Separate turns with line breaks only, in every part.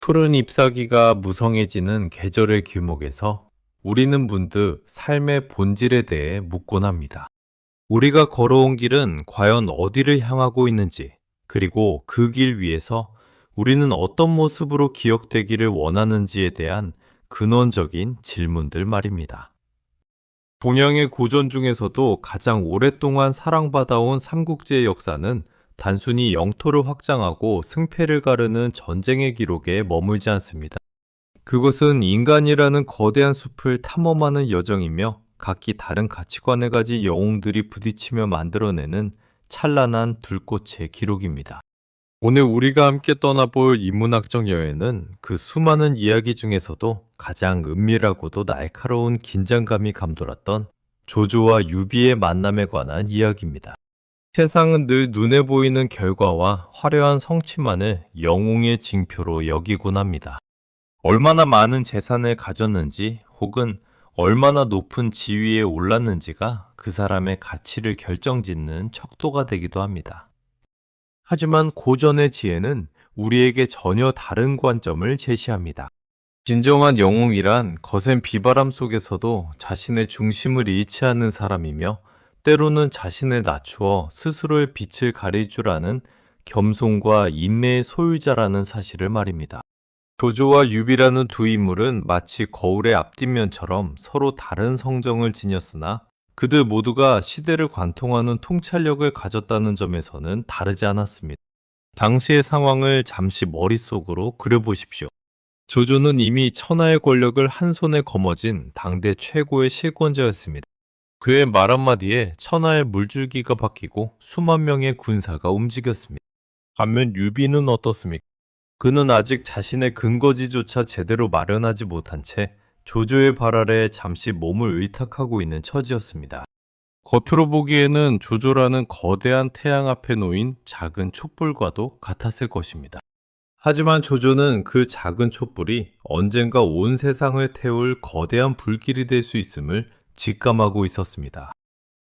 푸른 잎사귀가 무성해지는 계절의 길목에서 우리는 문득 삶의 본질에 대해 묻곤 합니다. 우리가 걸어온 길은 과연 어디를 향하고 있는지, 그리고 그 길 위에서 우리는 어떤 모습으로 기억되기를 원하는지에 대한 근원적인 질문들 말입니다. 동양의 고전 중에서도 가장 오랫동안 사랑받아온 삼국지의 역사는 단순히 영토를 확장하고 승패를 가르는 전쟁의 기록에 머물지 않습니다. 그것은 인간이라는 거대한 숲을 탐험하는 여정이며 각기 다른 가치관을 가진 영웅들이 부딪히며 만들어내는 찬란한 들꽃의 기록입니다. 오늘 우리가 함께 떠나볼 인문학적 여행은 그 수많은 이야기 중에서도 가장 은밀하고도 날카로운 긴장감이 감돌았던 조조와 유비의 만남에 관한 이야기입니다. 세상은 늘 눈에 보이는 결과와 화려한 성취만을 영웅의 징표로 여기곤 합니다. 얼마나 많은 재산을 가졌는지 혹은 얼마나 높은 지위에 올랐는지가 그 사람의 가치를 결정짓는 척도가 되기도 합니다. 하지만 고전의 지혜는 우리에게 전혀 다른 관점을 제시합니다. 진정한 영웅이란 거센 비바람 속에서도 자신의 중심을 잃지 않는 사람이며 때로는 자신을 낮추어 스스로의 빛을 가릴 줄 아는 겸손과 인내의 소유자라는 사실을 말입니다. 조조와 유비라는 두 인물은 마치 거울의 앞뒷면처럼 서로 다른 성정을 지녔으나 그들 모두가 시대를 관통하는 통찰력을 가졌다는 점에서는 다르지 않았습니다. 당시의 상황을 잠시 머릿속으로 그려보십시오. 조조는 이미 천하의 권력을 한 손에 거머쥔 당대 최고의 실권자였습니다. 그의 말 한마디에 천하의 물줄기가 바뀌고 수만 명의 군사가 움직였습니다. 반면 유비는 어떻습니까? 그는 아직 자신의 근거지조차 제대로 마련하지 못한 채 조조의 발 아래 잠시 몸을 의탁하고 있는 처지였습니다. 겉으로 보기에는 조조라는 거대한 태양 앞에 놓인 작은 촛불과도 같았을 것입니다. 하지만 조조는 그 작은 촛불이 언젠가 온 세상을 태울 거대한 불길이 될 수 있음을 직감하고 있었습니다.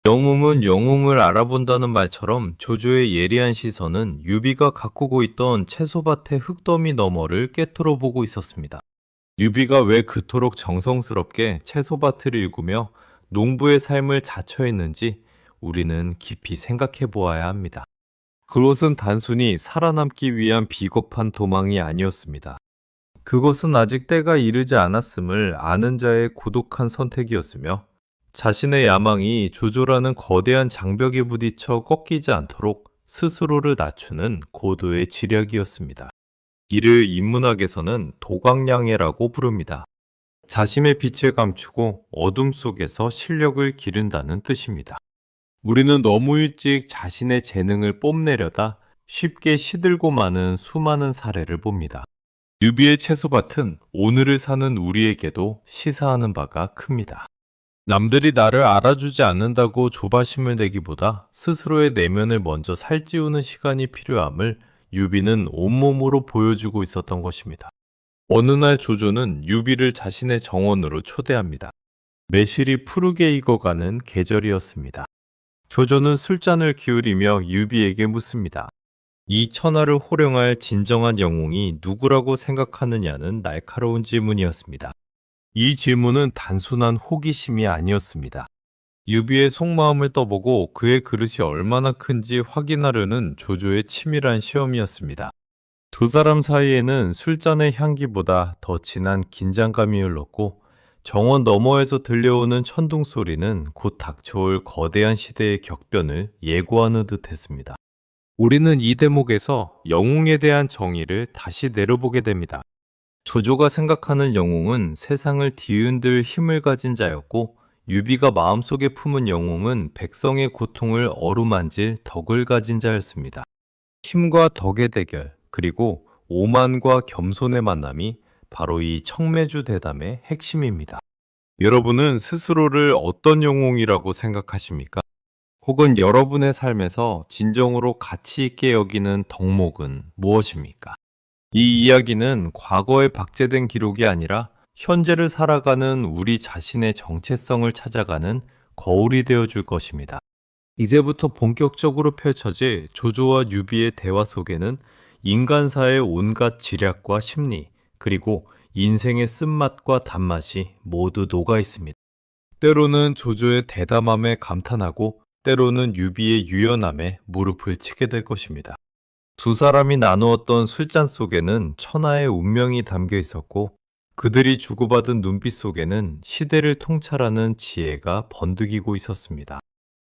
영웅은 영웅을 알아본다는 말처럼 조조의 예리한 시선은 유비가 가꾸고 있던 채소밭의 흙더미 너머를 꿰뚫어 보고 있었습니다. 유비가 왜 그토록 정성스럽게 채소밭을 일구며 농부의 삶을 자처했는지 우리는 깊이 생각해 보아야 합니다. 그것은 단순히 살아남기 위한 비겁한 도망이 아니었습니다. 그것은 아직 때가 이르지 않았음을 아는 자의 고독한 선택이었으며 자신의 야망이 조조라는 거대한 장벽에 부딪혀 꺾이지 않도록 스스로를 낮추는 고도의 지략이었습니다. 이를 인문학에서는 도광양해라고 부릅니다. 자신의 빛을 감추고 어둠 속에서 실력을 기른다는 뜻입니다. 우리는 너무 일찍 자신의 재능을 뽐내려다 쉽게 시들고 마는 수많은 사례를 봅니다. 유비의 채소밭은 오늘을 사는 우리에게도 시사하는 바가 큽니다. 남들이 나를 알아주지 않는다고 조바심을 내기보다 스스로의 내면을 먼저 살찌우는 시간이 필요함을 유비는 온몸으로 보여주고 있었던 것입니다. 어느 날 조조는 유비를 자신의 정원으로 초대합니다. 매실이 푸르게 익어가는 계절이었습니다. 조조는 술잔을 기울이며 유비에게 묻습니다. 이 천하를 호령할 진정한 영웅이 누구라고 생각하느냐는 날카로운 질문이었습니다. 이 질문은 단순한 호기심이 아니었습니다. 유비의 속마음을 떠보고 그의 그릇이 얼마나 큰지 확인하려는 조조의 치밀한 시험이었습니다. 두 사람 사이에는 술잔의 향기보다 더 진한 긴장감이 흘렀고 정원 너머에서 들려오는 천둥 소리는 곧 닥쳐올 거대한 시대의 격변을 예고하는 듯 했습니다. 우리는 이 대목에서 영웅에 대한 정의를 다시 내려보게 됩니다. 조조가 생각하는 영웅은 세상을 뒤흔들 힘을 가진 자였고 유비가 마음속에 품은 영웅은 백성의 고통을 어루만질 덕을 가진 자였습니다. 힘과 덕의 대결, 그리고 오만과 겸손의 만남이 바로 이 청매주 대담의 핵심입니다. 여러분은 스스로를 어떤 영웅이라고 생각하십니까? 혹은 여러분의 삶에서 진정으로 가치 있게 여기는 덕목은 무엇입니까? 이 이야기는 과거에 박제된 기록이 아니라 현재를 살아가는 우리 자신의 정체성을 찾아가는 거울이 되어줄 것입니다. 이제부터 본격적으로 펼쳐질 조조와 유비의 대화 속에는 인간사의 온갖 지략과 심리, 그리고 인생의 쓴맛과 단맛이 모두 녹아 있습니다. 때로는 조조의 대담함에 감탄하고 때로는 유비의 유연함에 무릎을 치게 될 것입니다. 두 사람이 나누었던 술잔 속에는 천하의 운명이 담겨 있었고 그들이 주고받은 눈빛 속에는 시대를 통찰하는 지혜가 번득이고 있었습니다.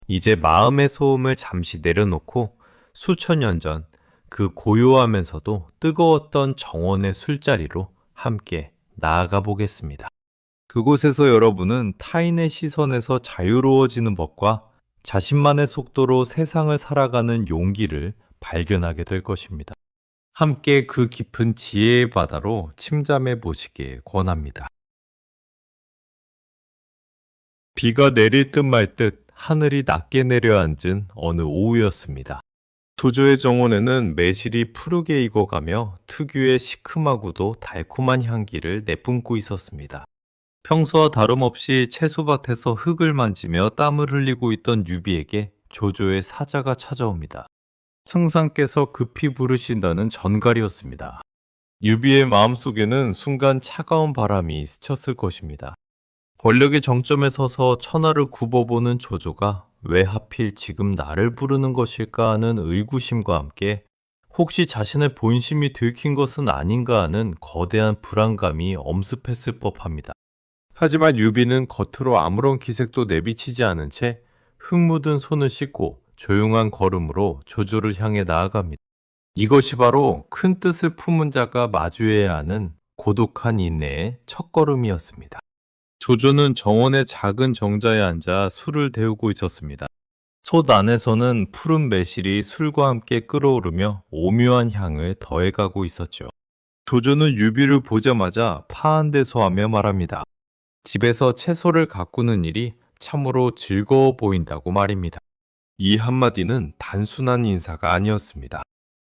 이제 마음의 소음을 잠시 내려놓고 수천 년 전 그 고요하면서도 뜨거웠던 정원의 술자리로 함께 나아가 보겠습니다. 그곳에서 여러분은 타인의 시선에서 자유로워지는 법과 자신만의 속도로 세상을 살아가는 용기를 발견하게 될 것입니다. 함께 그 깊은 지혜의 바다로 침잠해 보시길 권합니다. 비가 내릴 듯 말 듯 하늘이 낮게 내려앉은 어느 오후였습니다. 조조의 정원에는 매실이 푸르게 익어가며 특유의 시큼하고도 달콤한 향기를 내뿜고 있었습니다. 평소와 다름없이 채소밭에서 흙을 만지며 땀을 흘리고 있던 유비에게 조조의 사자가 찾아옵니다. 승상께서 급히 부르신다는 전갈이었습니다. 유비의 마음속에는 순간 차가운 바람이 스쳤을 것입니다. 권력의 정점에 서서 천하를 굽어보는 조조가 왜 하필 지금 나를 부르는 것일까 하는 의구심과 함께 혹시 자신의 본심이 들킨 것은 아닌가 하는 거대한 불안감이 엄습했을 법합니다. 하지만 유비는 겉으로 아무런 기색도 내비치지 않은 채 흙 묻은 손을 씻고 조용한 걸음으로 조조를 향해 나아갑니다. 이것이 바로 큰 뜻을 품은 자가 마주해야 하는 고독한 인내의 첫걸음이었습니다. 조조는 정원의 작은 정자에 앉아 술을 데우고 있었습니다. 솥 안에서는 푸른 매실이 술과 함께 끓어오르며 오묘한 향을 더해가고 있었죠. 조조는 유비를 보자마자 파한대소하며 말합니다. 집에서 채소를 가꾸는 일이 참으로 즐거워 보인다고 말입니다. 이 한마디는 단순한 인사가 아니었습니다.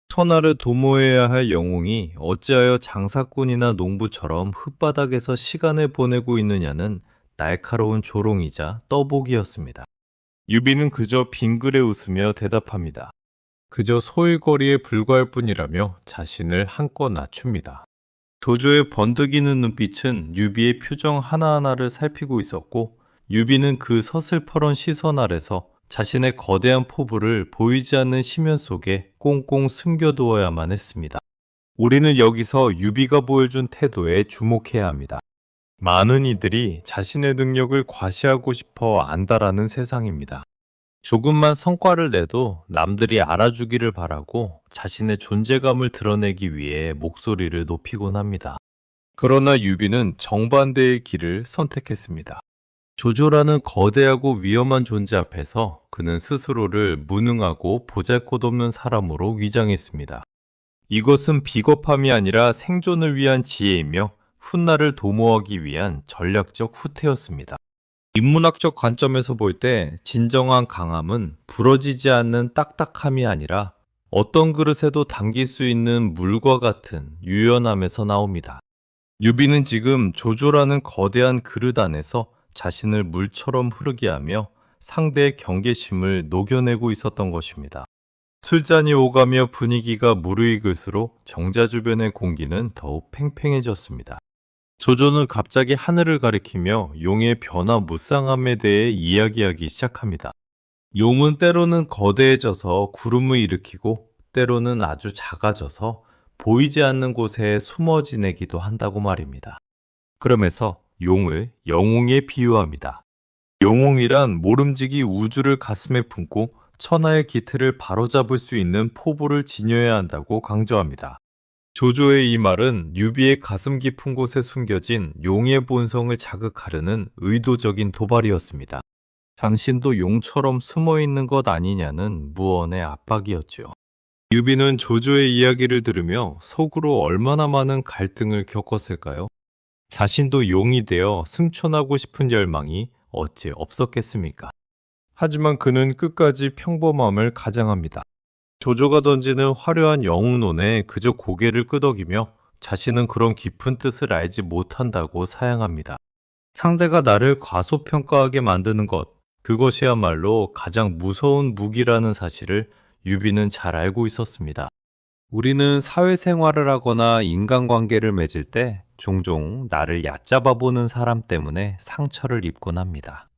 천하를 도모해야 할 영웅이 어찌하여 장사꾼이나 농부처럼 흙바닥에서 시간을 보내고 있느냐는 날카로운 조롱이자 떠보기였습니다. 유비는 그저 빙그레 웃으며 대답합니다. 그저 소일거리에 불과할 뿐이라며 자신을 한껏 낮춥니다. 조조의 번득이는 눈빛은 유비의 표정 하나하나를 살피고 있었고 유비는 그 서슬퍼런 시선 아래서 자신의 거대한 포부를 보이지 않는 심연 속에 꽁꽁 숨겨두어야만 했습니다. 우리는 여기서 유비가 보여준 태도에 주목해야 합니다. 많은 이들이 자신의 능력을 과시하고 싶어 안다라는 세상입니다. 조금만 성과를 내도 남들이 알아주기를 바라고 자신의 존재감을 드러내기 위해 목소리를 높이곤 합니다. 그러나 유비는 정반대의 길을 선택했습니다. 조조라는 거대하고 위험한 존재 앞에서 그는 스스로를 무능하고 보잘것없는 사람으로 위장했습니다. 이것은 비겁함이 아니라 생존을 위한 지혜이며 훗날을 도모하기 위한 전략적 후퇴였습니다. 인문학적 관점에서 볼 때 진정한 강함은 부러지지 않는 딱딱함이 아니라 어떤 그릇에도 담길 수 있는 물과 같은 유연함에서 나옵니다. 유비는 지금 조조라는 거대한 그릇 안에서 자신을 물처럼 흐르게 하며 상대의 경계심을 녹여내고 있었던 것입니다. 술잔이 오가며 분위기가 무르익을수록 정자 주변의 공기는 더욱 팽팽해졌습니다. 조조는 갑자기 하늘을 가리키며 용의 변화무쌍함에 대해 이야기하기 시작합니다. 용은 때로는 거대해져서 구름을 일으키고 때로는 아주 작아져서 보이지 않는 곳에 숨어 지내기도 한다고 말입니다. 그러면서 용을 영웅에 비유합니다. 영웅이란 모름지기 우주를 가슴에 품고 천하의 기틀을 바로잡을 수 있는 포부를 지녀야 한다고 강조합니다. 조조의 이 말은 유비의 가슴 깊은 곳에 숨겨진 용의 본성을 자극하려는 의도적인 도발이었습니다. 당신도 용처럼 숨어 있는 것 아니냐는 무언의 압박이었죠. 유비는 조조의 이야기를 들으며 속으로 얼마나 많은 갈등을 겪었을까요? 자신도 용이 되어 승천하고 싶은 열망이 어찌 없었겠습니까? 하지만 그는 끝까지 평범함을 가장합니다. 조조가 던지는 화려한 영웅론에 그저 고개를 끄덕이며 자신은 그런 깊은 뜻을 알지 못한다고 사양합니다. 상대가 나를 과소평가하게 만드는 것, 그것이야말로 가장 무서운 무기라는 사실을 유비는 잘 알고 있었습니다. 우리는 사회생활을 하거나 인간관계를 맺을 때 종종 나를 얕잡아 보는 사람 때문에 상처를 입곤 합니다.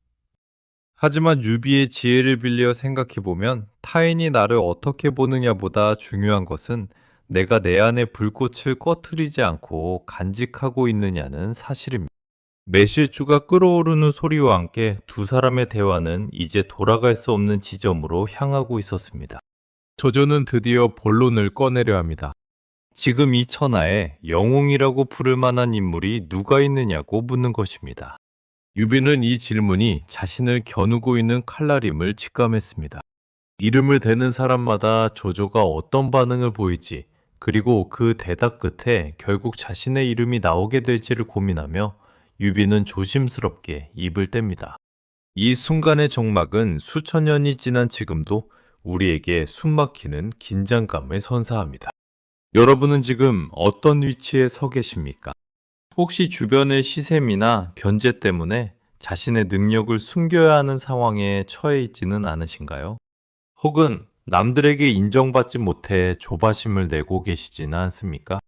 하지만 유비의 지혜를 빌려 생각해보면 타인이 나를 어떻게 보느냐보다 중요한 것은 내가 내 안에 불꽃을 꺼트리지 않고 간직하고 있느냐는 사실입니다. 매실주가 끓어오르는 소리와 함께 두 사람의 대화는 이제 돌아갈 수 없는 지점으로 향하고 있었습니다. 조조는 드디어 본론을 꺼내려 합니다. 지금 이 천하에 영웅이라고 부를 만한 인물이 누가 있느냐고 묻는 것입니다. 유비는 이 질문이 자신을 겨누고 있는 칼날임을 직감했습니다. 이름을 대는 사람마다 조조가 어떤 반응을 보일지, 그리고 그 대답 끝에 결국 자신의 이름이 나오게 될지를 고민하며 유비는 조심스럽게 입을 뗍니다. 이 순간의 정막은 수천 년이 지난 지금도 우리에게 숨막히는 긴장감을 선사합니다. 여러분은 지금 어떤 위치에 서 계십니까? 혹시 주변의 시샘이나 변제 때문에 자신의 능력을 숨겨야 하는 상황에 처해 있지는 않으신가요? 혹은 남들에게 인정받지 못해 조바심을 내고 계시지는 않습니까?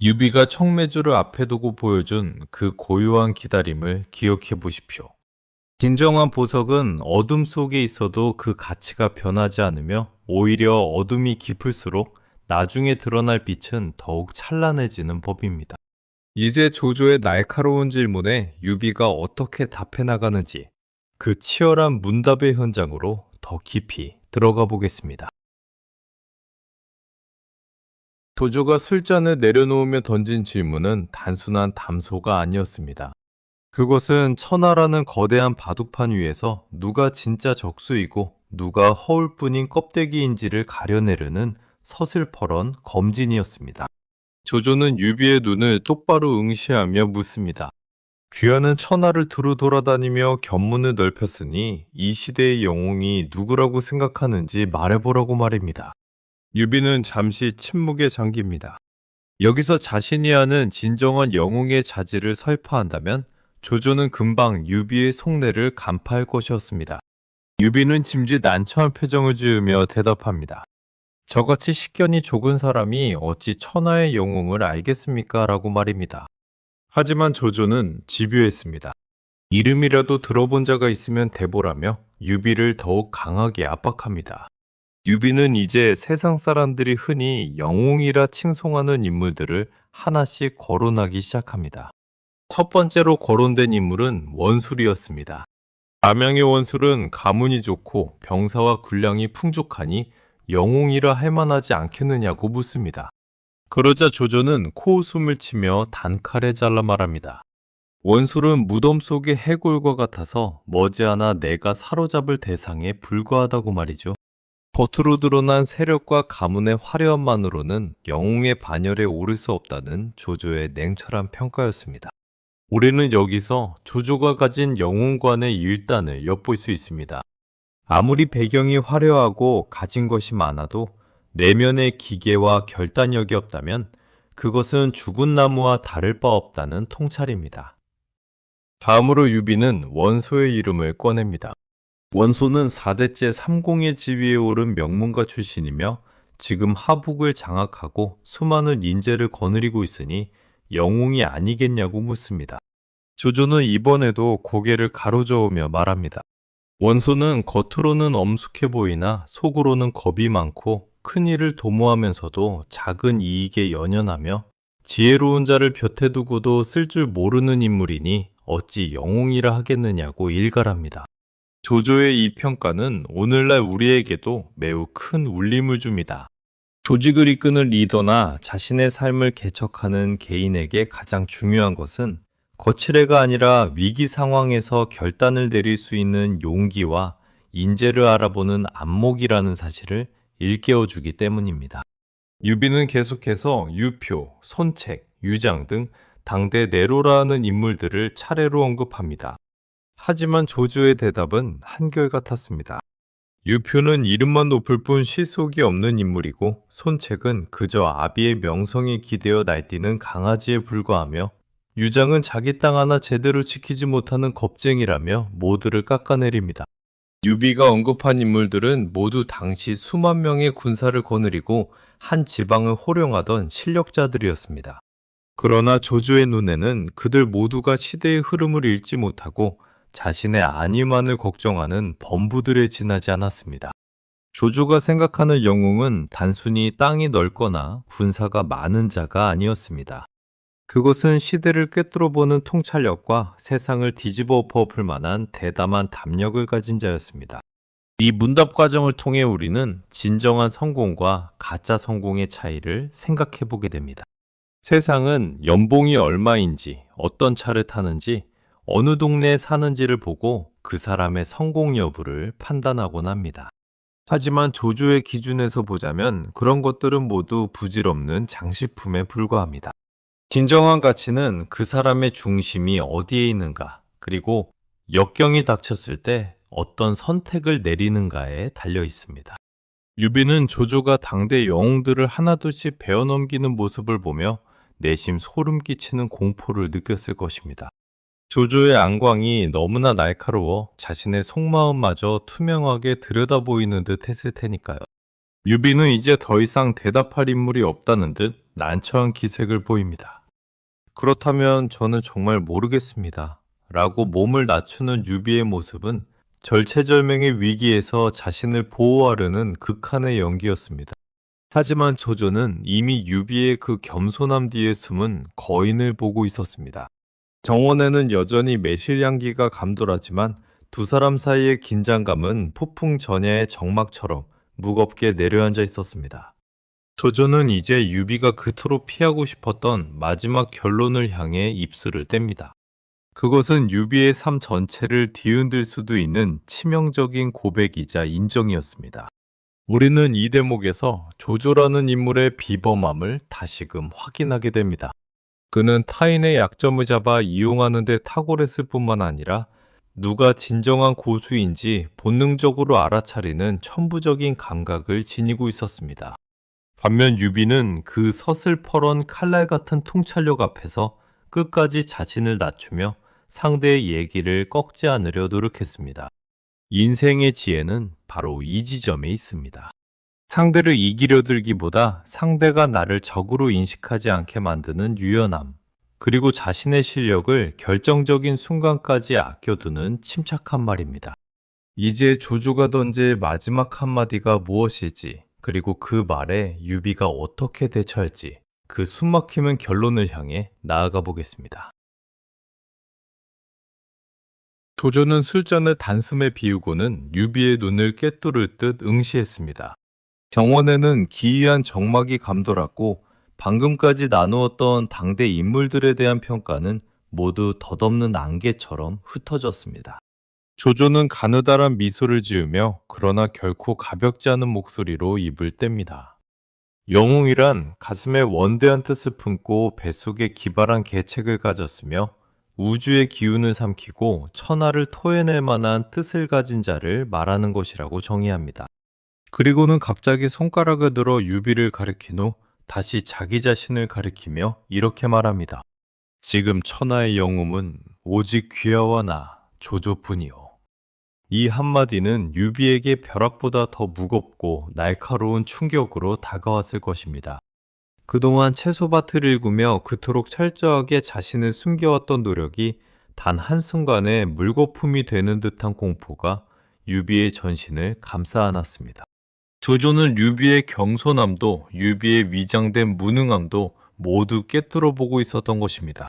유비가 청매주를 앞에 두고 보여준 그 고요한 기다림을 기억해 보십시오. 진정한 보석은 어둠 속에 있어도 그 가치가 변하지 않으며 오히려 어둠이 깊을수록 나중에 드러날 빛은 더욱 찬란해지는 법입니다. 이제 조조의 날카로운 질문에 유비가 어떻게 답해 나가는지 그 치열한 문답의 현장으로 더 깊이 들어가 보겠습니다. 조조가 술잔을 내려놓으며 던진 질문은 단순한 담소가 아니었습니다. 그것은 천하라는 거대한 바둑판 위에서 누가 진짜 적수이고 누가 허울뿐인 껍데기인지를 가려내려는 서슬퍼런 검진이었습니다. 조조는 유비의 눈을 똑바로 응시하며 묻습니다. 귀하는 천하를 두루 돌아다니며 견문을 넓혔으니 이 시대의 영웅이 누구라고 생각하는지 말해보라고 말입니다. 유비는 잠시 침묵에 잠깁니다. 여기서 자신이 아는 진정한 영웅의 자질을 설파한다면 조조는 금방 유비의 속내를 간파할 것이었습니다. 유비는 짐짓 난처한 표정을 지으며 대답합니다. 저같이 식견이 좁은 사람이 어찌 천하의 영웅을 알겠습니까? 라고 말입니다. 하지만 조조는 집요했습니다. 이름이라도 들어본 자가 있으면 대보라며 유비를 더욱 강하게 압박합니다. 유비는 이제 세상 사람들이 흔히 영웅이라 칭송하는 인물들을 하나씩 거론하기 시작합니다. 첫 번째로 거론된 인물은 원술이었습니다. 남양의 원술은 가문이 좋고 병사와 군량이 풍족하니 영웅이라 할 만하지 않겠느냐고 묻습니다. 그러자 조조는 코웃음을 치며 단칼에 잘라 말합니다. 원술은 무덤 속의 해골과 같아서 머지않아 내가 사로잡을 대상에 불과하다고 말이죠. 겉으로 드러난 세력과 가문의 화려함만으로는 영웅의 반열에 오를 수 없다는 조조의 냉철한 평가였습니다. 우리는 여기서 조조가 가진 영웅관의 일단을 엿볼 수 있습니다. 아무리 배경이 화려하고 가진 것이 많아도 내면의 기계와 결단력이 없다면 그것은 죽은 나무와 다를 바 없다는 통찰입니다. 다음으로 유비는 원소의 이름을 꺼냅니다. 원소는 4대째 삼공의 지위에 오른 명문가 출신이며 지금 하북을 장악하고 수많은 인재를 거느리고 있으니 영웅이 아니겠냐고 묻습니다. 조조는 이번에도 고개를 가로저으며 말합니다. 원소는 겉으로는 엄숙해 보이나 속으로는 겁이 많고 큰 일을 도모하면서도 작은 이익에 연연하며 지혜로운 자를 곁에 두고도 쓸 줄 모르는 인물이니 어찌 영웅이라 하겠느냐고 일갈합니다. 조조의 이 평가는 오늘날 우리에게도 매우 큰 울림을 줍니다. 조직을 이끄는 리더나 자신의 삶을 개척하는 개인에게 가장 중요한 것은 거칠애가 아니라 위기 상황에서 결단을 내릴 수 있는 용기와 인재를 알아보는 안목이라는 사실을 일깨워주기 때문입니다. 유비는 계속해서 유표, 손책, 유장 등 당대 네로라는 인물들을 차례로 언급합니다. 하지만 조조의 대답은 한결같았습니다. 유표는 이름만 높을 뿐 실속이 없는 인물이고 손책은 그저 아비의 명성에 기대어 날뛰는 강아지에 불과하며 유장은 자기 땅 하나 제대로 지키지 못하는 겁쟁이라며 모두를 깎아내립니다. 유비가 언급한 인물들은 모두 당시 수만 명의 군사를 거느리고 한 지방을 호령하던 실력자들이었습니다. 그러나 조조의 눈에는 그들 모두가 시대의 흐름을 읽지 못하고 자신의 안위만을 걱정하는 범부들에 지나지 않았습니다. 조조가 생각하는 영웅은 단순히 땅이 넓거나 군사가 많은 자가 아니었습니다. 그것은 시대를 꿰뚫어보는 통찰력과 세상을 뒤집어 엎을 만한 대담한 담력을 가진 자였습니다. 이 문답 과정을 통해 우리는 진정한 성공과 가짜 성공의 차이를 생각해 보게 됩니다. 세상은 연봉이 얼마인지, 어떤 차를 타는지, 어느 동네에 사는지를 보고 그 사람의 성공 여부를 판단하곤 합니다. 하지만 조조의 기준에서 보자면 그런 것들은 모두 부질없는 장식품에 불과합니다. 진정한 가치는 그 사람의 중심이 어디에 있는가, 그리고 역경이 닥쳤을 때 어떤 선택을 내리는가에 달려 있습니다. 유비는 조조가 당대 영웅들을 하나둘씩 베어넘기는 모습을 보며 내심 소름 끼치는 공포를 느꼈을 것입니다. 조조의 안광이 너무나 날카로워 자신의 속마음마저 투명하게 들여다보이는 듯 했을 테니까요. 유비는 이제 더 이상 대답할 인물이 없다는 듯 난처한 기색을 보입니다. 그렇다면 저는 정말 모르겠습니다. 라고 몸을 낮추는 유비의 모습은 절체절명의 위기에서 자신을 보호하려는 극한의 연기였습니다. 하지만 조조는 이미 유비의 그 겸손함 뒤에 숨은 거인을 보고 있었습니다. 정원에는 여전히 매실향기가 감돌았지만 두 사람 사이의 긴장감은 폭풍 전야의 정막처럼 무겁게 내려앉아 있었습니다. 조조는 이제 유비가 그토록 피하고 싶었던 마지막 결론을 향해 입술을 뗍니다. 그것은 유비의 삶 전체를 뒤흔들 수도 있는 치명적인 고백이자 인정이었습니다. 우리는 이 대목에서 조조라는 인물의 비범함을 다시금 확인하게 됩니다. 그는 타인의 약점을 잡아 이용하는 데 탁월했을 뿐만 아니라 누가 진정한 고수인지 본능적으로 알아차리는 천부적인 감각을 지니고 있었습니다. 반면 유비는 그 서슬퍼런 칼날 같은 통찰력 앞에서 끝까지 자신을 낮추며 상대의 얘기를 꺾지 않으려 노력했습니다. 인생의 지혜는 바로 이 지점에 있습니다. 상대를 이기려 들기보다 상대가 나를 적으로 인식하지 않게 만드는 유연함, 그리고 자신의 실력을 결정적인 순간까지 아껴두는 침착한 말입니다. 이제 조조가 던질 마지막 한마디가 무엇일지, 그리고 그 말에 유비가 어떻게 대처할지, 그 숨막히는 결론을 향해 나아가 보겠습니다. 조조는 술잔을 단숨에 비우고는 유비의 눈을 꿰뚫을 듯 응시했습니다. 정원에는 기이한 정막이 감돌았고 방금까지 나누었던 당대 인물들에 대한 평가는 모두 덧없는 안개처럼 흩어졌습니다. 조조는 가느다란 미소를 지으며 그러나 결코 가볍지 않은 목소리로 입을 뗍니다. 영웅이란 가슴에 원대한 뜻을 품고 뱃속에 기발한 계책을 가졌으며 우주의 기운을 삼키고 천하를 토해낼 만한 뜻을 가진 자를 말하는 것이라고 정의합니다. 그리고는 갑자기 손가락을 들어 유비를 가리킨 후 다시 자기 자신을 가리키며 이렇게 말합니다. 지금 천하의 영웅은 오직 귀하와 나 조조뿐이요. 이 한마디는 유비에게 벼락보다 더 무겁고 날카로운 충격으로 다가왔을 것입니다. 그동안 채소밭을 일구며 그토록 철저하게 자신을 숨겨왔던 노력이 단 한순간에 물거품이 되는 듯한 공포가 유비의 전신을 감싸 안았습니다. 조조는 유비의 경솔함도 유비의 위장된 무능함도 모두 꿰뚫어 보고 있었던 것입니다.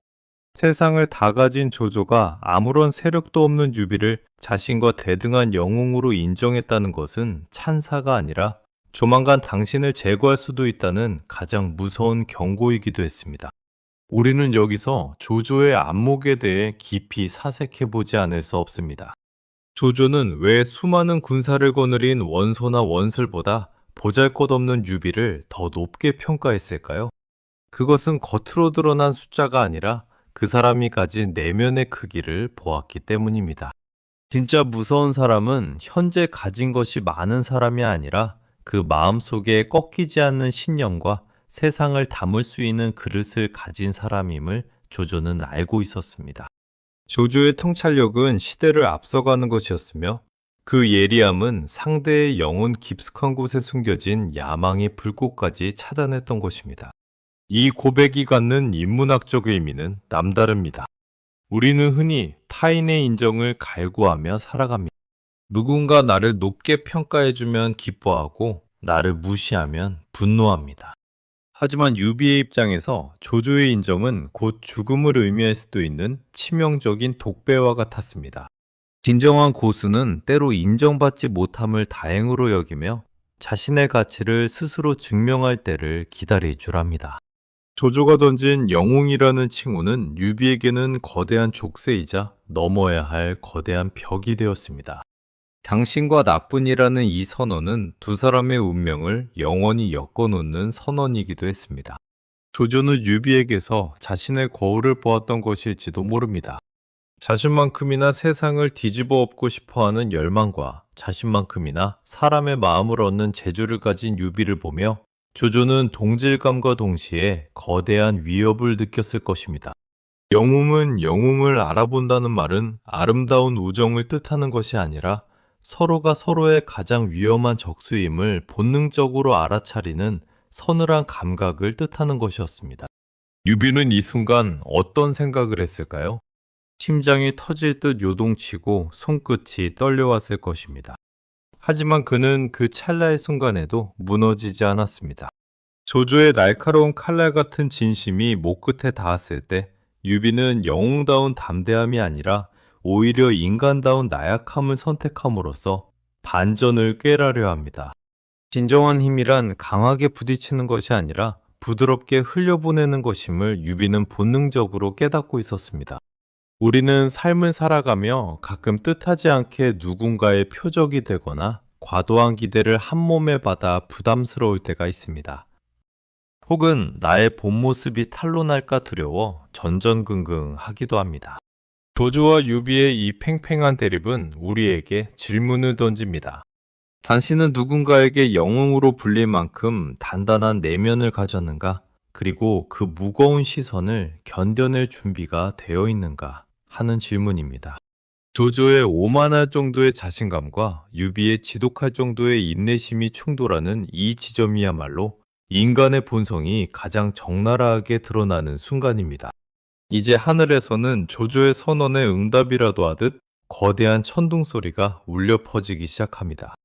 세상을 다 가진 조조가 아무런 세력도 없는 유비를 자신과 대등한 영웅으로 인정했다는 것은 찬사가 아니라 조만간 당신을 제거할 수도 있다는 가장 무서운 경고이기도 했습니다. 우리는 여기서 조조의 안목에 대해 깊이 사색해보지 않을 수 없습니다. 조조는 왜 수많은 군사를 거느린 원소나 원술보다 보잘것없는 유비를 더 높게 평가했을까요? 그것은 겉으로 드러난 숫자가 아니라 그 사람이 가진 내면의 크기를 보았기 때문입니다. 진짜 무서운 사람은 현재 가진 것이 많은 사람이 아니라 그 마음속에 꺾이지 않는 신념과 세상을 담을 수 있는 그릇을 가진 사람임을 조조는 알고 있었습니다. 조조의 통찰력은 시대를 앞서가는 것이었으며 그 예리함은 상대의 영혼 깊숙한 곳에 숨겨진 야망의 불꽃까지 차단했던 것입니다. 이 고백이 갖는 인문학적 의미는 남다릅니다. 우리는 흔히 타인의 인정을 갈구하며 살아갑니다. 누군가 나를 높게 평가해주면 기뻐하고 나를 무시하면 분노합니다. 하지만 유비의 입장에서 조조의 인정은 곧 죽음을 의미할 수도 있는 치명적인 독배와 같았습니다. 진정한 고수는 때로 인정받지 못함을 다행으로 여기며 자신의 가치를 스스로 증명할 때를 기다릴 줄 압니다. 조조가 던진 영웅이라는 칭호는 유비에게는 거대한 족쇄이자 넘어야 할 거대한 벽이 되었습니다. 당신과 나뿐이라는 이 선언은 두 사람의 운명을 영원히 엮어놓는 선언이기도 했습니다. 조조는 유비에게서 자신의 거울을 보았던 것일지도 모릅니다. 자신만큼이나 세상을 뒤집어 엎고 싶어하는 열망과 자신만큼이나 사람의 마음을 얻는 재주를 가진 유비를 보며 조조는 동질감과 동시에 거대한 위협을 느꼈을 것입니다. 영웅은 영웅을 알아본다는 말은 아름다운 우정을 뜻하는 것이 아니라 서로가 서로의 가장 위험한 적수임을 본능적으로 알아차리는 서늘한 감각을 뜻하는 것이었습니다. 유비는 이 순간 어떤 생각을 했을까요? 심장이 터질 듯 요동치고 손끝이 떨려왔을 것입니다. 하지만 그는 그 찰나의 순간에도 무너지지 않았습니다. 조조의 날카로운 칼날 같은 진심이 목 끝에 닿았을 때 유비는 영웅다운 담대함이 아니라 오히려 인간다운 나약함을 선택함으로써 반전을 꾀라려 합니다. 진정한 힘이란 강하게 부딪히는 것이 아니라 부드럽게 흘려보내는 것임을 유비는 본능적으로 깨닫고 있었습니다. 우리는 삶을 살아가며 가끔 뜻하지 않게 누군가의 표적이 되거나 과도한 기대를 한 몸에 받아 부담스러울 때가 있습니다. 혹은 나의 본 모습이 탄로날까 두려워 전전긍긍하기도 합니다. 조조와 유비의 이 팽팽한 대립은 우리에게 질문을 던집니다. 당신은 누군가에게 영웅으로 불릴 만큼 단단한 내면을 가졌는가? 그리고 그 무거운 시선을 견뎌낼 준비가 되어 있는가? 하는 질문입니다. 조조의 오만할 정도의 자신감과 유비의 지독할 정도의 인내심이 충돌하는 이 지점이야말로 인간의 본성이 가장 적나라하게 드러나는 순간입니다. 이제 하늘에서는 조조의 선언에 응답이라도 하듯 거대한 천둥 소리가 울려 퍼지기 시작합니다.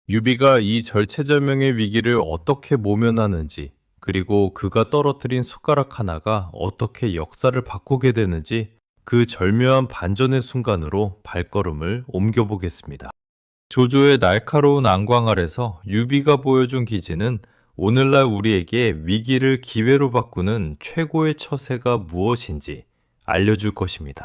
유비가 이 절체절명의 위기를 어떻게 모면하는지, 그리고 그가 떨어뜨린 숟가락 하나가 어떻게 역사를 바꾸게 되는지 그 절묘한 반전의 순간으로 발걸음을 옮겨보겠습니다. 조조의 날카로운 안광 아래서 유비가 보여준 기지는 오늘날 우리에게 위기를 기회로 바꾸는 최고의 처세가 무엇인지 알려줄 것입니다.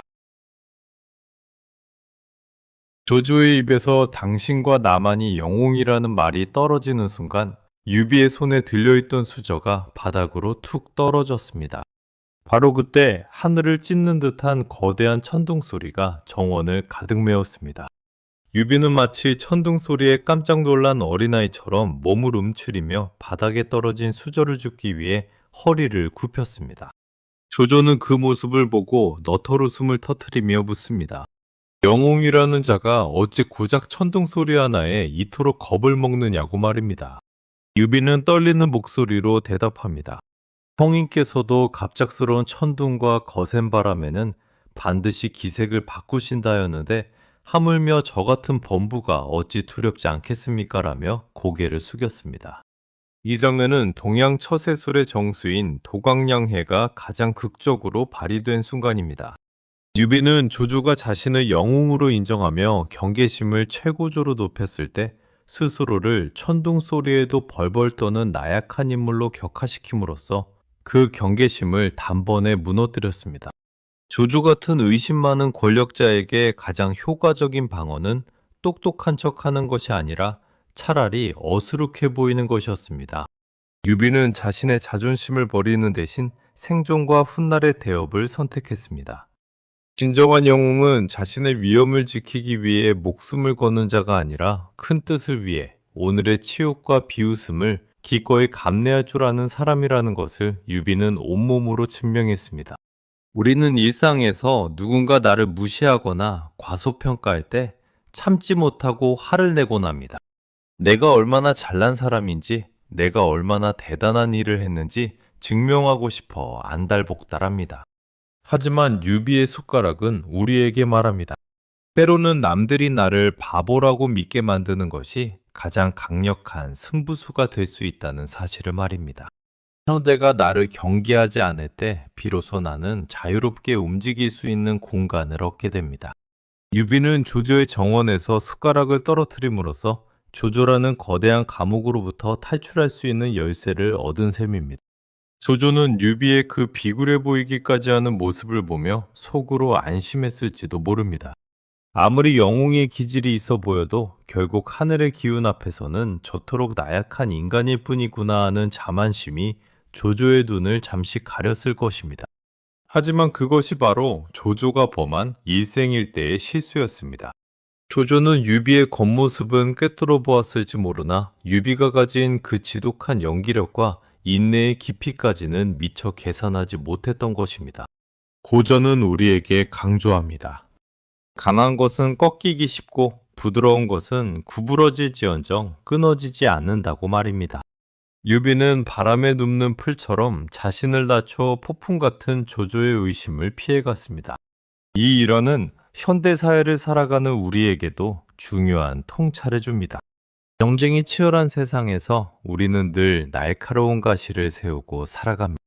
조조의 입에서 당신과 나만이 영웅이라는 말이 떨어지는 순간 유비의 손에 들려있던 수저가 바닥으로 툭 떨어졌습니다. 바로 그때 하늘을 찢는 듯한 거대한 천둥 소리가 정원을 가득 메웠습니다. 유비는 마치 천둥 소리에 깜짝 놀란 어린아이처럼 몸을 움츠리며 바닥에 떨어진 수저를 줍기 위해 허리를 굽혔습니다. 조조는 그 모습을 보고 너털웃음을 터뜨리며 묻습니다. 영웅이라는 자가 어찌 고작 천둥 소리 하나에 이토록 겁을 먹느냐고 말입니다. 유비는 떨리는 목소리로 대답합니다. 성인께서도 갑작스러운 천둥과 거센 바람에는 반드시 기색을 바꾸신다였는데 하물며 저 같은 범부가 어찌 두렵지 않겠습니까? 라며 고개를 숙였습니다. 이 장면은 동양 처세술의 정수인 도광량해가 가장 극적으로 발휘된 순간입니다. 유비는 조조가 자신을 영웅으로 인정하며 경계심을 최고조로 높였을 때 스스로를 천둥 소리에도 벌벌 떠는 나약한 인물로 격화시킴으로써 그 경계심을 단번에 무너뜨렸습니다. 조조 같은 의심 많은 권력자에게 가장 효과적인 방어는 똑똑한 척하는 것이 아니라 차라리 어수룩해 보이는 것이었습니다. 유비는 자신의 자존심을 버리는 대신 생존과 훗날의 대업을 선택했습니다. 진정한 영웅은 자신의 위엄을 지키기 위해 목숨을 거는 자가 아니라 큰 뜻을 위해 오늘의 치욕과 비웃음을 기꺼이 감내할 줄 아는 사람이라는 것을 유비는 온몸으로 증명했습니다. 우리는 일상에서 누군가 나를 무시하거나 과소평가할 때 참지 못하고 화를 내곤 합니다. 내가 얼마나 잘난 사람인지, 내가 얼마나 대단한 일을 했는지 증명하고 싶어 안달복달합니다. 하지만 유비의 숟가락은 우리에게 말합니다. 때로는 남들이 나를 바보라고 믿게 만드는 것이 가장 강력한 승부수가 될 수 있다는 사실을 말입니다. 현대가 나를 경계하지 않을 때 비로소 나는 자유롭게 움직일 수 있는 공간을 얻게 됩니다. 유비는 조조의 정원에서 숟가락을 떨어뜨림으로써 조조라는 거대한 감옥으로부터 탈출할 수 있는 열쇠를 얻은 셈입니다. 조조는 유비의 그 비굴해 보이기까지 하는 모습을 보며 속으로 안심했을지도 모릅니다. 아무리 영웅의 기질이 있어 보여도 결국 하늘의 기운 앞에서는 저토록 나약한 인간일 뿐이구나 하는 자만심이 조조의 눈을 잠시 가렸을 것입니다. 하지만 그것이 바로 조조가 범한 일생일대의 실수였습니다. 조조는 유비의 겉모습은 꿰뚫어 보았을지 모르나 유비가 가진 그 지독한 연기력과 인내의 깊이까지는 미처 계산하지 못했던 것입니다. 고전은 우리에게 강조합니다. 강한 것은 꺾이기 쉽고 부드러운 것은 구부러질지언정 끊어지지 않는다고 말입니다. 유비는 바람에 눕는 풀처럼 자신을 낮춰 폭풍 같은 조조의 의심을 피해갔습니다. 이 일화는 현대 사회를 살아가는 우리에게도 중요한 통찰을 줍니다. 경쟁이 치열한 세상에서 우리는 늘 날카로운 가시를 세우고 살아갑니다.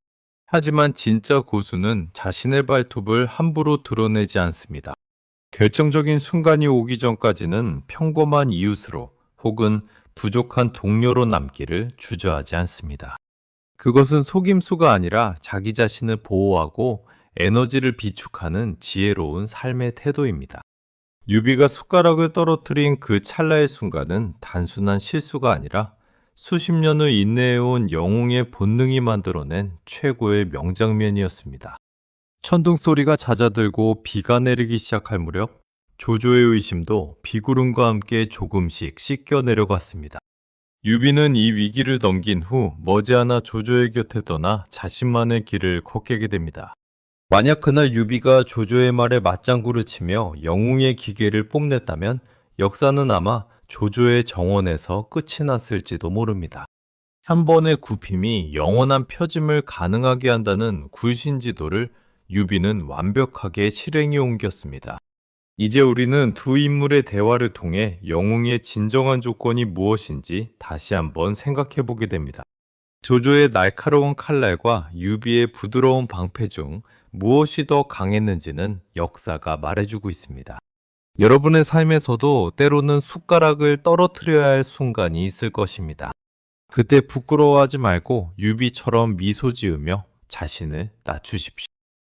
하지만 진짜 고수는 자신의 발톱을 함부로 드러내지 않습니다. 결정적인 순간이 오기 전까지는 평범한 이웃으로 혹은 부족한 동료로 남기를 주저하지 않습니다. 그것은 속임수가 아니라 자기 자신을 보호하고 에너지를 비축하는 지혜로운 삶의 태도입니다. 유비가 숟가락을 떨어뜨린 그 찰나의 순간은 단순한 실수가 아니라 수십 년을 인내해온 영웅의 본능이 만들어낸 최고의 명장면이었습니다. 천둥 소리가 잦아들고 비가 내리기 시작할 무렵 조조의 의심도 비구름과 함께 조금씩 씻겨 내려갔습니다. 유비는 이 위기를 넘긴 후 머지않아 조조의 곁에 떠나 자신만의 길을 걷게 됩니다. 만약 그날 유비가 조조의 말에 맞장구를 치며 영웅의 기계를 뽐냈다면 역사는 아마 조조의 정원에서 끝이 났을지도 모릅니다. 한 번의 굽힘이 영원한 펴짐을 가능하게 한다는 굴신지도를 유비는 완벽하게 실행에 옮겼습니다. 이제 우리는 두 인물의 대화를 통해 영웅의 진정한 조건이 무엇인지 다시 한번 생각해 보게 됩니다. 조조의 날카로운 칼날과 유비의 부드러운 방패 중 무엇이 더 강했는지는 역사가 말해주고 있습니다. 여러분의 삶에서도 때로는 숟가락을 떨어뜨려야 할 순간이 있을 것입니다. 그때 부끄러워하지 말고 유비처럼 미소 지으며 자신을 낮추십시오.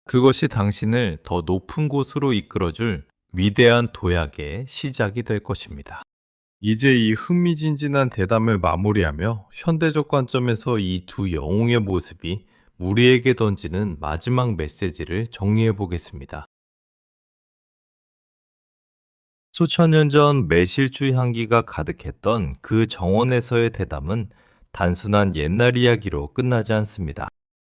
그것이 당신을 더 높은 곳으로 이끌어줄 위대한 도약의 시작이 될 것입니다. 이제 이 흥미진진한 대담을 마무리하며 현대적 관점에서 이 두 영웅의 모습이 우리에게 던지는 마지막 메시지를 정리해 보겠습니다. 수천 년 전 매실주 향기가 가득했던 그 정원에서의 대담은 단순한 옛날 이야기로 끝나지 않습니다.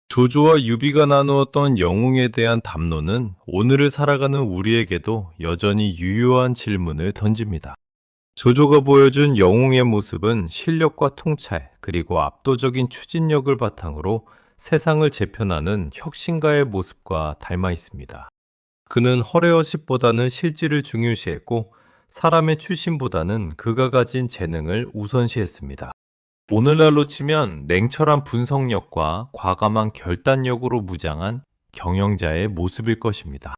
조조와 유비가 나누었던 영웅에 대한 담론은 오늘을 살아가는 우리에게도 여전히 유효한 질문을 던집니다. 조조가 보여준 영웅의 모습은 실력과 통찰, 그리고 압도적인 추진력을 바탕으로 세상을 재편하는 혁신가의 모습과 닮아 있습니다. 그는 허례허식보다는 실질을 중요시했고 사람의 출신보다는 그가 가진 재능을 우선시했습니다. 오늘날로 치면 냉철한 분석력과 과감한 결단력으로 무장한 경영자의 모습일 것입니다.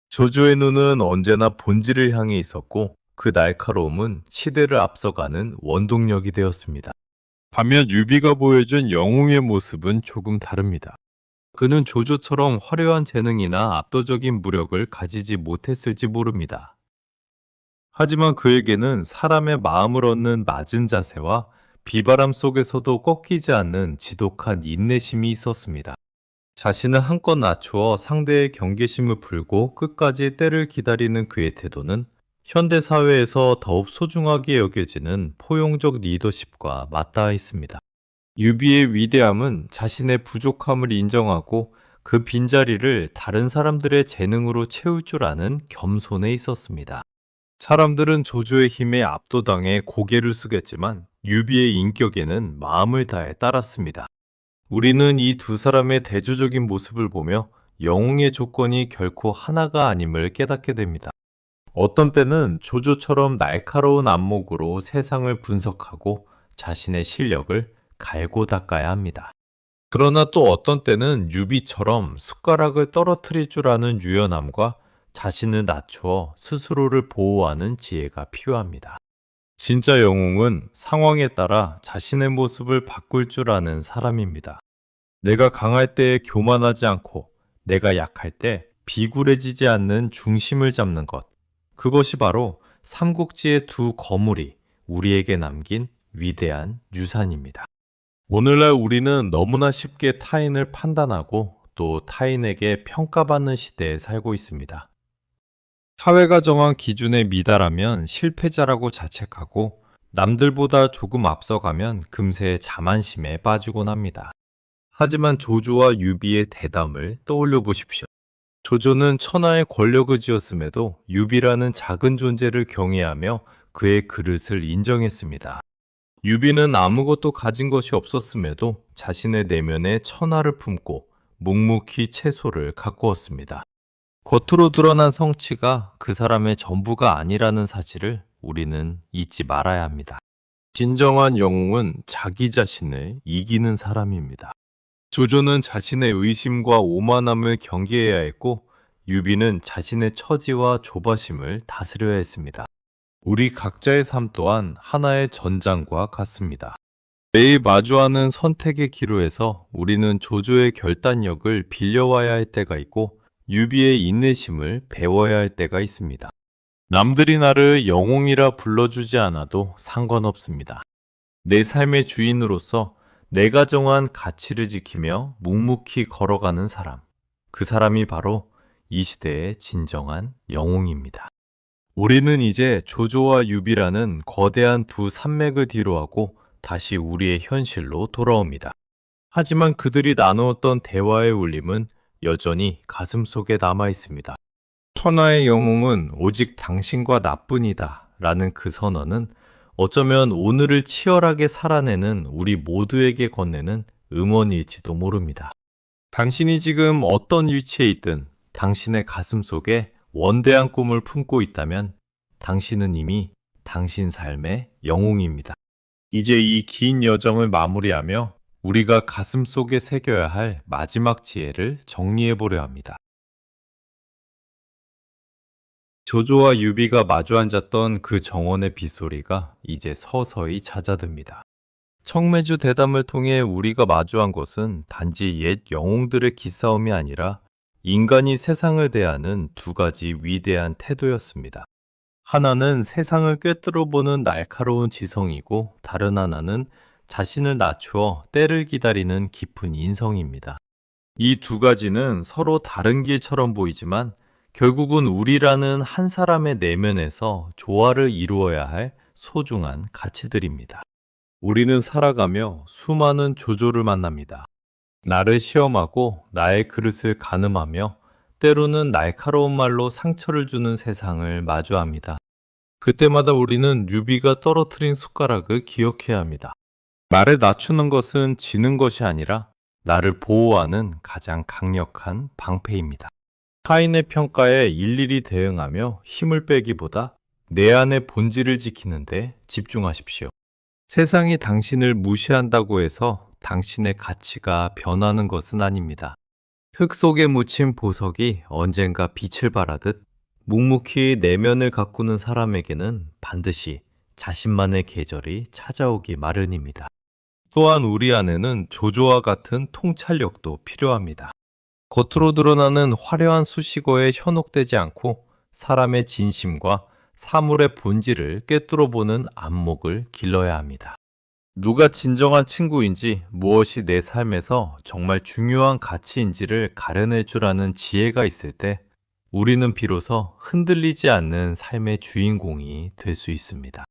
조조의 눈은 언제나 본질을 향해 있었고 그 날카로움은 시대를 앞서가는 원동력이 되었습니다. 반면 유비가 보여준 영웅의 모습은 조금 다릅니다. 그는 조조처럼 화려한 재능이나 압도적인 무력을 가지지 못했을지 모릅니다. 하지만 그에게는 사람의 마음을 얻는 낮은 자세와 비바람 속에서도 꺾이지 않는 지독한 인내심이 있었습니다. 자신을 한껏 낮추어 상대의 경계심을 풀고 끝까지 때를 기다리는 그의 태도는 현대 사회에서 더욱 소중하게 여겨지는 포용적 리더십과 맞닿아 있습니다. 유비의 위대함은 자신의 부족함을 인정하고 그 빈자리를 다른 사람들의 재능으로 채울 줄 아는 겸손에 있었습니다. 사람들은 조조의 힘에 압도당해 고개를 숙였지만 유비의 인격에는 마음을 다해 따랐습니다. 우리는 이 두 사람의 대조적인 모습을 보며 영웅의 조건이 결코 하나가 아님을 깨닫게 됩니다. 어떤 때는 조조처럼 날카로운 안목으로 세상을 분석하고 자신의 실력을 갈고 닦아야 합니다. 그러나 또 어떤 때는 유비처럼 숟가락을 떨어뜨릴 줄 아는 유연함과 자신을 낮추어 스스로를 보호하는 지혜가 필요합니다. 진짜 영웅은 상황에 따라 자신의 모습을 바꿀 줄 아는 사람입니다. 내가 강할 때 교만하지 않고 내가 약할 때 비굴해지지 않는 중심을 잡는 것. 그것이 바로 삼국지의 두 거물이 우리에게 남긴 위대한 유산입니다. 오늘날 우리는 너무나 쉽게 타인을 판단하고 또 타인에게 평가받는 시대에 살고 있습니다. 사회가 정한 기준에 미달하면 실패자라고 자책하고 남들보다 조금 앞서가면 금세 자만심에 빠지곤 합니다. 하지만 조조와 유비의 대담을 떠올려 보십시오. 조조는 천하의 권력을 쥐었음에도 유비라는 작은 존재를 경외하며 그의 그릇을 인정했습니다. 유비는 아무것도 가진 것이 없었음에도 자신의 내면에 천하를 품고 묵묵히 채소를 가꾸었습니다. 겉으로 드러난 성취가 그 사람의 전부가 아니라는 사실을 우리는 잊지 말아야 합니다. 진정한 영웅은 자기 자신을 이기는 사람입니다. 조조는 자신의 의심과 오만함을 경계해야 했고 유비는 자신의 처지와 조바심을 다스려야 했습니다. 우리 각자의 삶 또한 하나의 전장과 같습니다. 매일 마주하는 선택의 기로에서 우리는 조조의 결단력을 빌려와야 할 때가 있고 유비의 인내심을 배워야 할 때가 있습니다. 남들이 나를 영웅이라 불러주지 않아도 상관없습니다. 내 삶의 주인으로서 내가 정한 가치를 지키며 묵묵히 걸어가는 사람. 그 사람이 바로 이 시대의 진정한 영웅입니다. 우리는 이제 조조와 유비라는 거대한 두 산맥을 뒤로하고 다시 우리의 현실로 돌아옵니다. 하지만 그들이 나누었던 대화의 울림은 여전히 가슴속에 남아 있습니다. 천하의 영웅은 오직 당신과 나뿐이다 라는 그 선언은 어쩌면 오늘을 치열하게 살아내는 우리 모두에게 건네는 음원일지도 모릅니다. 당신이 지금 어떤 위치에 있든 당신의 가슴 속에 원대한 꿈을 품고 있다면 당신은 이미 당신 삶의 영웅입니다. 이제 이 긴 여정을 마무리하며 우리가 가슴 속에 새겨야 할 마지막 지혜를 정리해 보려 합니다. 조조와 유비가 마주 앉았던 그 정원의 빗소리가 이제 서서히 잦아듭니다. 청매주 대담을 통해 우리가 마주한 것은 단지 옛 영웅들의 기싸움이 아니라 인간이 세상을 대하는 두 가지 위대한 태도였습니다. 하나는 세상을 꿰뚫어 보는 날카로운 지성이고 다른 하나는 자신을 낮추어 때를 기다리는 깊은 인성입니다. 이 두 가지는 서로 다른 길처럼 보이지만 결국은 우리라는 한 사람의 내면에서 조화를 이루어야 할 소중한 가치들입니다. 우리는 살아가며 수많은 조조를 만납니다. 나를 시험하고 나의 그릇을 가늠하며 때로는 날카로운 말로 상처를 주는 세상을 마주합니다. 그때마다 우리는 유비가 떨어뜨린 숟가락을 기억해야 합니다. 나를 낮추는 것은 지는 것이 아니라 나를 보호하는 가장 강력한 방패입니다. 타인의 평가에 일일이 대응하며 힘을 빼기보다 내 안의 본질을 지키는데 집중하십시오. 세상이 당신을 무시한다고 해서 당신의 가치가 변하는 것은 아닙니다. 흙 속에 묻힌 보석이 언젠가 빛을 발하듯 묵묵히 내면을 가꾸는 사람에게는 반드시 자신만의 계절이 찾아오기 마련입니다. 또한 우리 안에는 조조와 같은 통찰력도 필요합니다. 겉으로 드러나는 화려한 수식어에 현혹되지 않고 사람의 진심과 사물의 본질을 꿰뚫어 보는 안목을 길러야 합니다. 누가 진정한 친구인지 무엇이 내 삶에서 정말 중요한 가치인지를 가려낼 줄 아는 지혜가 있을 때 우리는 비로소 흔들리지 않는 삶의 주인공이 될 수 있습니다.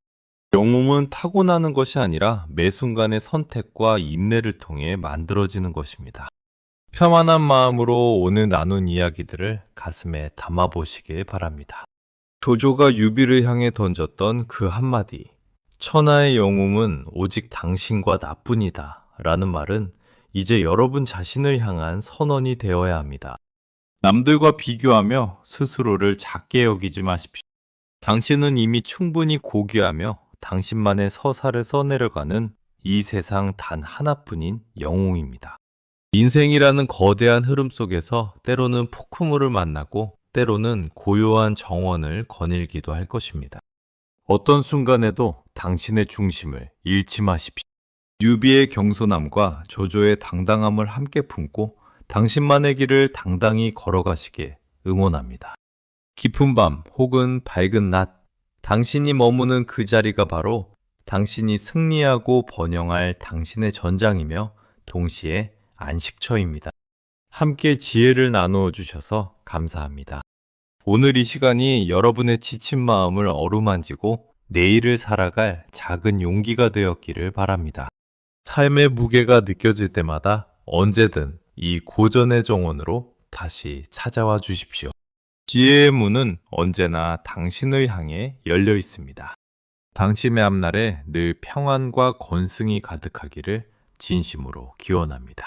영웅은 타고나는 것이 아니라 매 순간의 선택과 인내를 통해 만들어지는 것입니다. 평안한 마음으로 오늘 나눈 이야기들을 가슴에 담아보시길 바랍니다. 조조가 유비를 향해 던졌던 그 한마디, 천하의 영웅은 오직 당신과 나뿐이다 라는 말은 이제 여러분 자신을 향한 선언이 되어야 합니다. 남들과 비교하며 스스로를 작게 여기지 마십시오. 당신은 이미 충분히 고귀하며 당신만의 서사를 써내려가는 이 세상 단 하나뿐인 영웅입니다. 인생이라는 거대한 흐름 속에서 때로는 폭풍우를 만나고 때로는 고요한 정원을 거닐기도 할 것입니다. 어떤 순간에도 당신의 중심을 잃지 마십시오. 유비의 경솔함과 조조의 당당함을 함께 품고 당신만의 길을 당당히 걸어가시길 응원합니다. 깊은 밤 혹은 밝은 낮, 당신이 머무는 그 자리가 바로 당신이 승리하고 번영할 당신의 전장이며 동시에 안식처입니다. 함께 지혜를 나누어 주셔서 감사합니다. 오늘 이 시간이 여러분의 지친 마음을 어루만지고 내일을 살아갈 작은 용기가 되었기를 바랍니다. 삶의 무게가 느껴질 때마다 언제든 이 고전의 정원으로 다시 찾아와 주십시오. 지혜의 문은 언제나 당신을 향해 열려 있습니다. 당신의 앞날에 늘 평안과 건승이 가득하기를 진심으로 기원합니다.